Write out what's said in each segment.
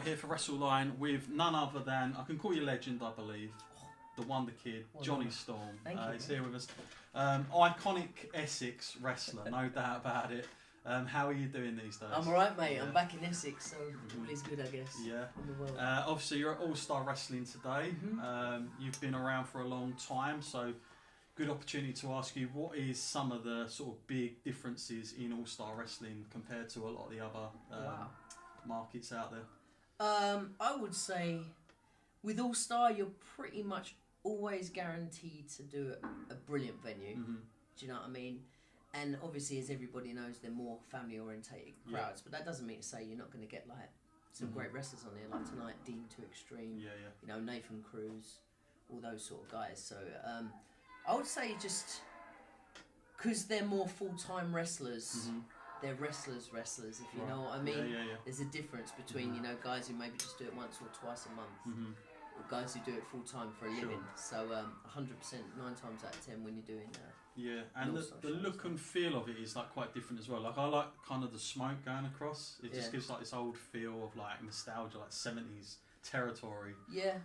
here for WrestleLine with none other than, I can call you legend, I believe, the Wonder Kid, Jonny Storm. He's here with us. Iconic Essex wrestler, no doubt about it. How are you doing these days? I'm alright, mate. Yeah. I'm back in Essex, so all is good, I guess. Yeah. Well. Obviously, you're at All Star Wrestling today. You've been around for a long time, so good opportunity to ask you, what is some of the sort of big differences in All Star Wrestling compared to a lot of the other markets out there? I would say with All Star, you're pretty much always guaranteed to do a brilliant venue. Do you know what I mean? And obviously, as everybody knows, they're more family-orientated crowds. But that doesn't mean to say you're not going to get like some great wrestlers on there, like tonight, Dean to Extreme. You know, Nathan Cruz, all those sort of guys. So I would say just because they're more full-time wrestlers. They're wrestlers, if you know what I mean. There's a difference between you know guys who maybe just do it once or twice a month, or guys who do it full time for a living. So 100%, 9 times out of 10 when you're doing and the look and feel of it is like quite different as well. Like I like kind of the smoke going across. It just gives like this old feel of like nostalgia, like 70s territory.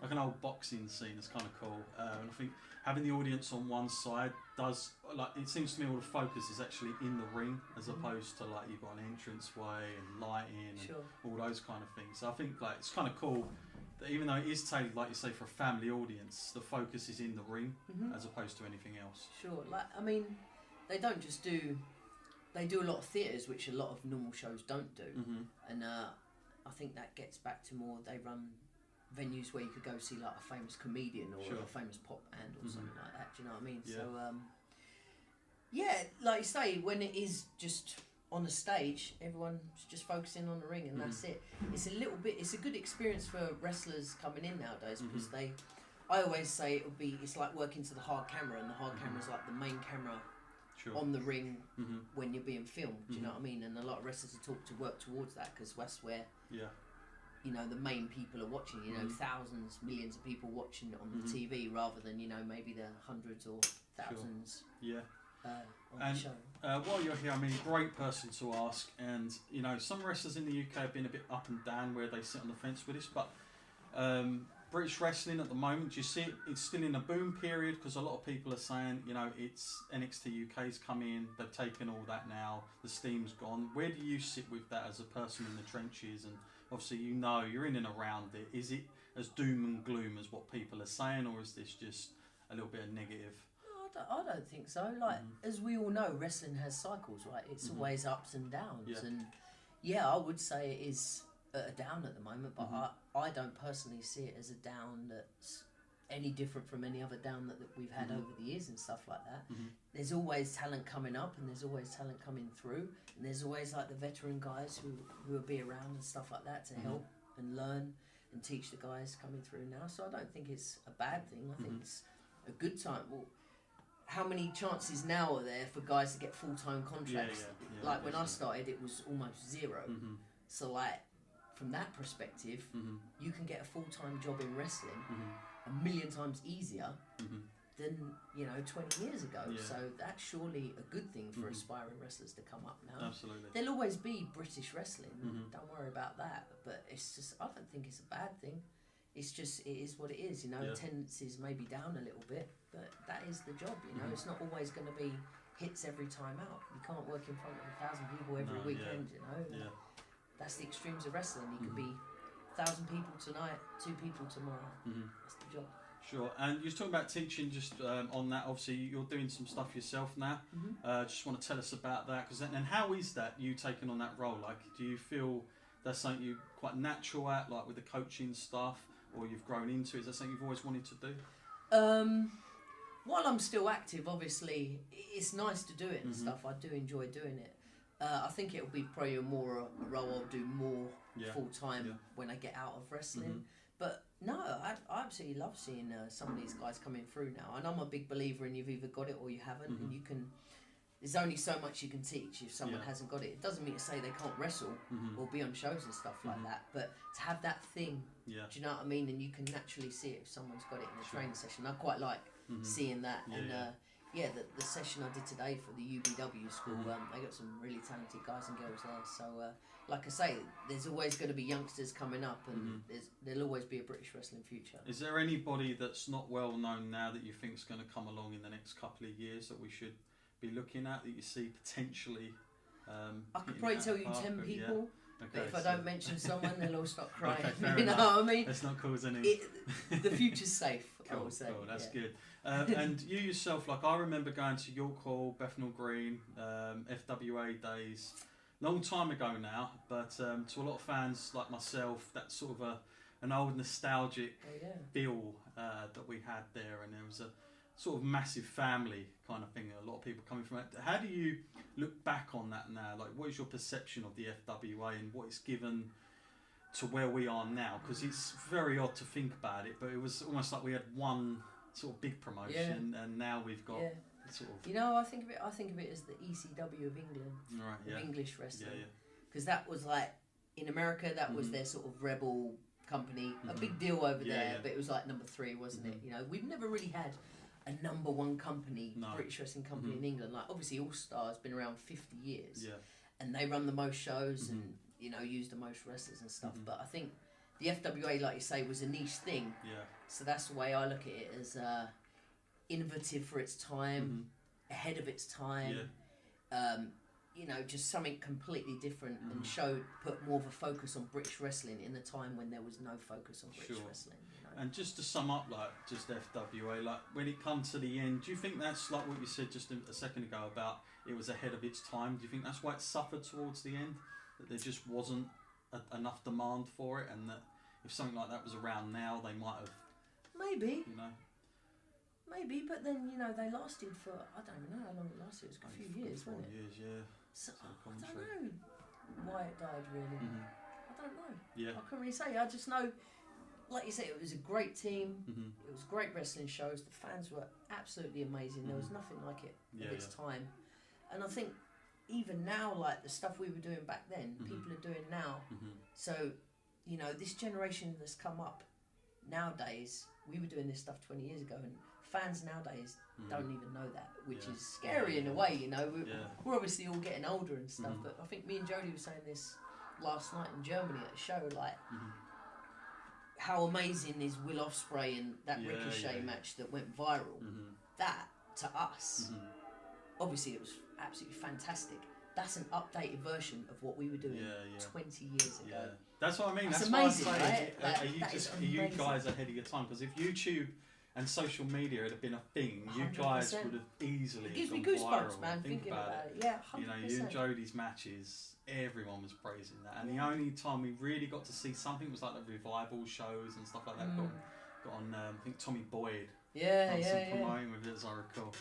Like an old boxing scene. It's kind of cool. And I think having the audience on one side does, like, it seems to me all the focus is actually in the ring as opposed to like you've got an entranceway and lighting and all those kind of things. So I think like it's kind of cool that even though it is tailored, like you say, for a family audience, the focus is in the ring as opposed to anything else. Like, I mean, they don't just do, they do a lot of theatres, which a lot of normal shows don't do. And I think that gets back to more, they run venues where you could go see like a famous comedian or a famous pop band or something like that. Do you know what I mean? So like you say, when it is just on the stage, everyone's just focusing on the ring and that's it. It's a little bit, it's a good experience for wrestlers coming in nowadays because I always say it's like working to the hard camera, and the hard camera is like the main camera on the ring when you're being filmed. Do you know what I mean? And a lot of wrestlers are taught to work towards that because that's where you know the main people are watching. You know, thousands, millions of people watching it on the TV rather than you know maybe the hundreds or thousands. On the show. While you're here, I mean, great person to ask. And you know, some wrestlers in the UK have been a bit up and down where they sit on the fence with this, but British wrestling at the moment, do you see it's still in a boom period? Because a lot of people are saying, you know, it's NXT UK's come in, they've taken all that now, the steam's gone. Where do you sit with that as a person in the trenches? And obviously, you know, you're in and around it. Is it as doom and gloom as what people are saying, or is this just a little bit of negative? I don't think so. Like, as we all know, wrestling has cycles, right? It's always ups and downs. And I would say it is a down at the moment, but I don't personally see it as a down that's any different from any other down that we've had over the years and stuff like that. There's always talent coming up, and there's always talent coming through, and there's always like the veteran guys who will be around and stuff like that to help and learn and teach the guys coming through now. So I don't think it's a bad thing. I think it's a good time. Well, how many chances now are there for guys to get full-time contracts? Like when I started, it was almost zero. So like from that perspective, you can get a full-time job in wrestling a million times easier than, you know, 20 years ago. So that's surely a good thing for aspiring wrestlers to come up now. Absolutely. There'll always be British wrestling. Don't worry about that. But it's just, I don't think it's a bad thing. It's just, it is what it is, you know. Tendencies may be down a little bit, but that is the job, you know. It's not always going to be hits every time out. You can't work in front of 1,000 people every weekend, you know. That's the extremes of wrestling. You could be 1,000 people tonight, 2 people tomorrow. That's the job. Sure. And you were talking about teaching, just on that. Obviously, you're doing some stuff yourself now. Just want to tell us about that, and how is that, you taking on that role? Like, do you feel that's something you're quite natural at, like with the coaching stuff, or you've grown into it? Is that something you've always wanted to do? While I'm still active, obviously, it's nice to do it and stuff. I do enjoy doing it. I think it'll be probably more a role I'll do more full-time when I get out of wrestling. But no, I absolutely love seeing some of these guys coming through now. And I'm a big believer in you've either got it or you haven't. And you can, there's only so much you can teach if someone hasn't got it. It doesn't mean to say they can't wrestle or be on shows and stuff like that. But to have that thing, do you know what I mean? And you can naturally see it if someone's got it in a training session. I quite like seeing that. And the session I did today for the UBW school, they got some really talented guys and girls there. So, like I say, there's always going to be youngsters coming up, and there'll always be a British wrestling future. Is there anybody that's not well known now that you think is going to come along in the next couple of years that we should be looking at, that you see potentially? I could probably tell you 10 people. Yeah. Okay, but if I don't mention someone, they'll all start crying. Okay, you know what I mean? Let's not cause any. The future's safe. Cool, I would say. Cool, that's good. And you yourself, like I remember going to York Hall, Bethnal Green, FWA days, long time ago now. But to a lot of fans like myself, that's sort of an old nostalgic feel that we had there, and there was a sort of massive family kind of thing. A lot of people coming from it. How do you look back on that now? Like, what is your perception of the FWA and what it's given to where we are now? Because it's very odd to think about it, but it was almost like we had one sort of big promotion, and now we've got sort of. You know, I think of it as the ECW of England, right? Of English wrestling, because that was like in America, that was their sort of rebel company, a big deal over there, but it was like number 3, wasn't it? You know, we've never really had a number 1 company, British wrestling company in England. Like, obviously All Star's been around 50 years, and they run the most shows and, you know, use the most wrestlers and stuff. But I think the FWA, like you say, was a niche thing. So that's the way I look at it, as innovative for its time, ahead of its time. You know, just something completely different, and put more of a focus on British wrestling in a time when there was no focus on British wrestling. You know? And just to sum up, like, just FWA, like, when it comes to the end, do you think that's like what you said just a second ago about it was ahead of its time? Do you think that's why it suffered towards the end? That there just wasn't enough demand for it, and that if something like that was around now, they might have... Maybe. You know? Maybe, but then, you know, they lasted for, I don't even know how long it lasted. It was a few years, wasn't it? 4 years, yeah. So, I don't know why it died, really. I don't know. Yeah. I couldn't really say. I just know, like you say, it was a great team. It was great wrestling shows. The fans were absolutely amazing. There was nothing like it at its time. And I think even now, like the stuff we were doing back then, people are doing now. So, you know, this generation that's come up nowadays, we were doing this stuff 20 years ago, and fans nowadays don't even know that, which is scary in a way. You know, we're obviously all getting older and stuff, but I think me and Jody were saying this last night in Germany at a show, like how amazing is Will Ospreay and that Ricochet match that went viral. That, to us, obviously it was absolutely fantastic. That's an updated version of what we were doing 20 years ago. That's what I mean. That's amazing, why I say, right? Are you guys ahead of your time? Because if YouTube and social media had been a thing, 100%. You guys would have easily It gives me gone goosebumps, viral. man, thinking about it. Yeah, 100%. You know, you and Jody's matches, everyone was praising that. And the only time we really got to see something was like the revival shows and stuff like that. Got on I think Tommy Boyd. Promoting with it, as I recall.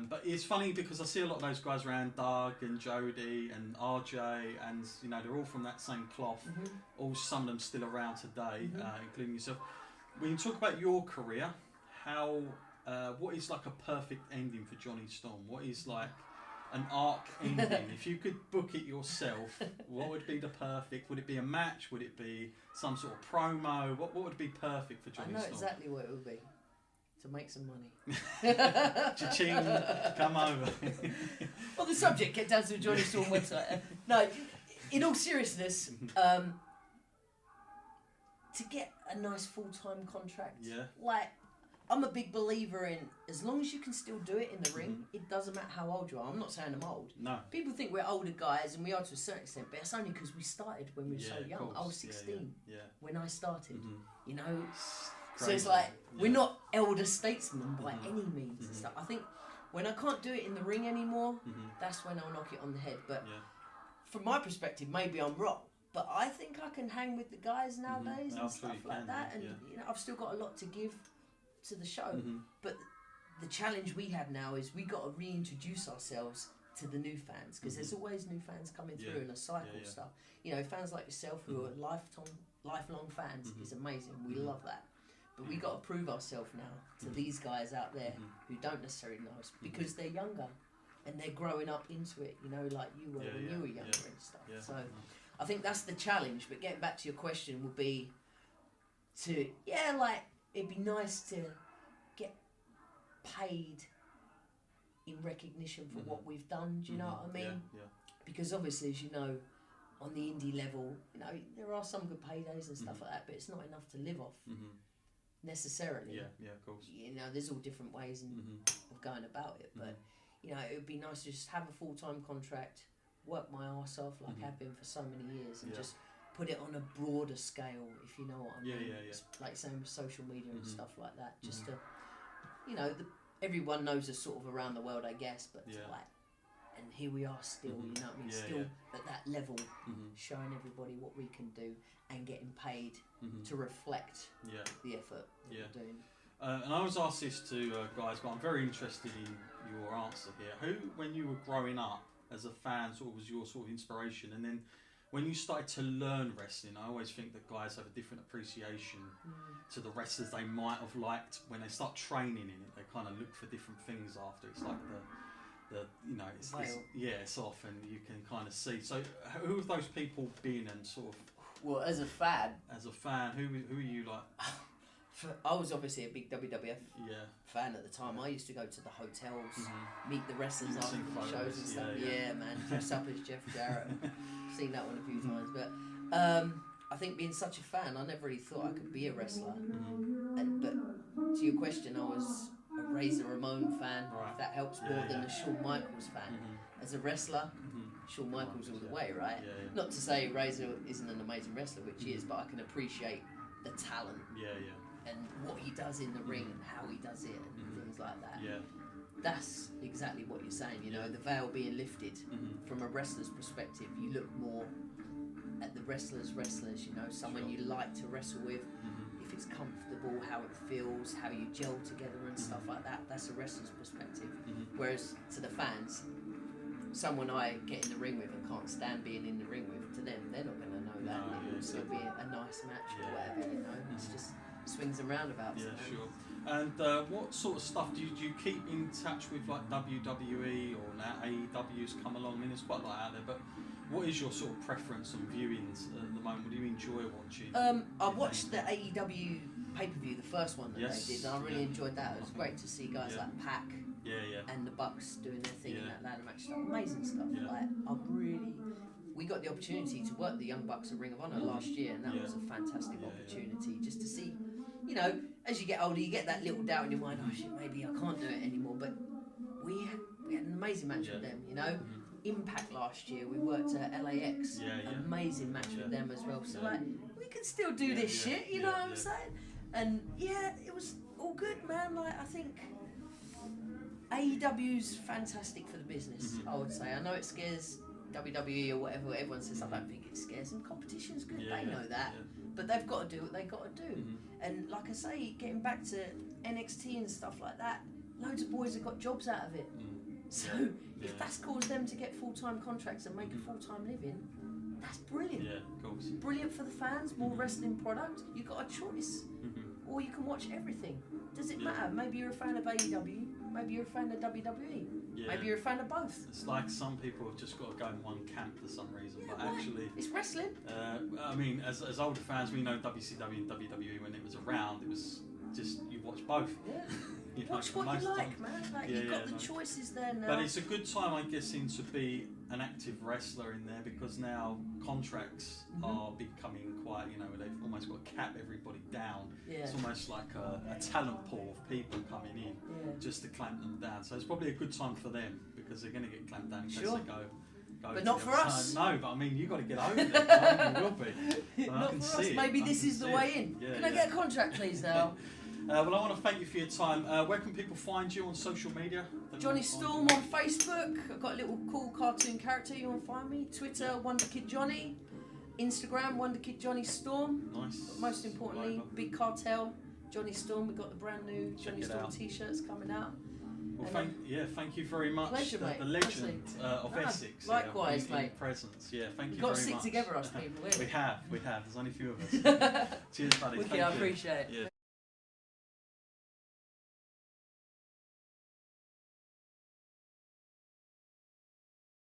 But it's funny because I see a lot of those guys around, Doug and Jody and RJ, and you know, they're all from that same cloth. All, some of them still around today, including yourself. When you talk about your career, how what is like a perfect ending for Jonny Storm? What is like an arc ending? If you could book it yourself, what would be the perfect? Would it be a match? Would it be some sort of promo? What would be perfect for Jonny Storm? I know exactly what it would be. To make some money. Cha-ching, come over. On the subject, get down to the Jonny Storm website. No, in all seriousness, to get a nice full-time contract, like, I'm a big believer in, as long as you can still do it in the ring, it doesn't matter how old you are. I'm not saying I'm old. No. People think we're older guys, and we are to a certain extent, but it's only because we started when we were so young. I was 16 when I started, you know. So it's like, we're not elder statesmen by any means and stuff. I think when I can't do it in the ring anymore, that's when I'll knock it on the head. But from my perspective, maybe I'm wrong. But I think I can hang with the guys nowadays and stuff like that. And you know, I've still got a lot to give to the show. But the challenge we have now is we got to reintroduce ourselves to the new fans, because there's always new fans coming through in a cycle stuff. You know, fans like yourself who are lifelong fans is amazing. We love that. But we got to prove ourselves now to these guys out there who don't necessarily know us, because they're younger and they're growing up into it, you know, like you were when you were younger and stuff. So I think that's the challenge. But getting back to your question would be to, like, it'd be nice to get paid in recognition for what we've done. Do you know what I mean? Because obviously, as you know, on the indie level, you know, there are some good paydays and stuff like that, but it's not enough to live off necessarily. Yeah, of course. You know, there's all different ways of going about it, but you know, it would be nice to just have a full-time contract, work my arse off like I've been for so many years, and just put it on a broader scale, if you know what I mean. Like saying social media and stuff like that, just to, you know, everyone knows us sort of around the world, I guess, but like, and here we are still, you know what I mean, still at that level, showing everybody what we can do and getting paid to reflect the effort that we're doing. And I was asked this to guys, but I'm very interested in your answer here. Who, when you were growing up as a fan, sort of was your sort of inspiration? And then when you started to learn wrestling, I always think that guys have a different appreciation to the wrestlers they might have liked. When they start training in it, they kind of look for different things after. It's like the you know, it's off, and you can kind of see. So who have those people been, and sort of? Well, as a fan, who are you like? I was obviously a big WWF fan at the time. I used to go to the hotels, meet the wrestlers after the shows and stuff. Yeah, man, dress up as Jeff Jarrett. Seen that one a few times, but I think being such a fan, I never really thought I could be a wrestler. But to your question, I was a Razor Ramon fan. If that helps more than a Shawn Michaels fan. As a wrestler, Shawn Michaels all the way, right? Not to say Razor isn't an amazing wrestler, which he is, but I can appreciate the talent. And what he does in the ring and how he does it and things like that. That's exactly what you're saying, you know, the veil being lifted. From a wrestler's perspective, you look more at the wrestlers, you know, someone you like to wrestle with, if it's comfortable, how it feels, how you gel together and stuff like that. That's a wrestler's perspective. Whereas to the fans, someone I get in the ring with and can't stand being in the ring with, to them, they're not going to know that. It's going to be a nice match or whatever, you know. It's just swings and roundabouts. And what sort of stuff do you keep in touch with, like WWE or now AEW's come along? I mean, it's quite a lot out there, but what is your sort of preference on viewings at the moment? What do you enjoy watching? I watched the AEW pay-per-view, the first one that they did, and I really enjoyed that. It was great to see guys like Pac and the Bucks doing their thing in that ladder match stuff. Amazing stuff. Like, we got the opportunity to work the Young Bucks at Ring of Honor last year, and that was a fantastic opportunity just to see, you know, as you get older, you get that little doubt in your mind, oh shit, maybe I can't do it anymore, but we had an amazing match with them, you know. Impact last year, we worked at LAX, amazing match with them as well, so like, we can still do this shit, you know what I'm saying? And it was all good, man. Like, I think AEW's fantastic for the business, I would say. I know it scares WWE or whatever everyone says. I don't think it scares them. Competition's good, they know that, but they've got to do what they got to do. And like I say, getting back to NXT and stuff like that, loads of boys have got jobs out of it. So if that's caused them to get full-time contracts and make a full-time living, that's brilliant. Of course. Brilliant for the fans, more wrestling product. You've got a choice. Or you can watch everything. Does it matter? Maybe you're a fan of AEW, maybe you're a fan of WWE, maybe you're a fan of both. It's like some people have just got to go in one camp for some reason, but actually... It's wrestling. I mean, as older fans, we know WCW and WWE, when it was around, it was just, you watch both. You know, watch what you like, man. Like, you've got the choices there now. But it's a good time, I'm guessing, to be an active wrestler in there, because now contracts are becoming quite, you know, they've almost got to cap everybody down. It's almost like a talent pool of people coming in just to clamp them down. So it's probably a good time for them, because they're going to get clamped down in case they go but not for us. No, but I mean, you've got to get over there. You will be. Not for us. Maybe this is the way in. Can I get a contract, please, now? Well, I want to thank you for your time. Where can people find you on social media? Jonny Storm on Facebook. I've got a little cool cartoon character. You want to find me? Twitter, Wonderkid Jonny. Instagram, Wonderkid Jonny Storm. Nice. But most importantly, Big Cartel, Jonny Storm. We've got the brand new Jonny Storm t-shirts coming out. Well, thank you very much. Pleasure, mate. The legend of Essex. Likewise, mate. Presence. Yeah, thank you very much. We've got to stick together, us people. We have. There's only a few of us. Cheers, buddy. Wicked, I appreciate it.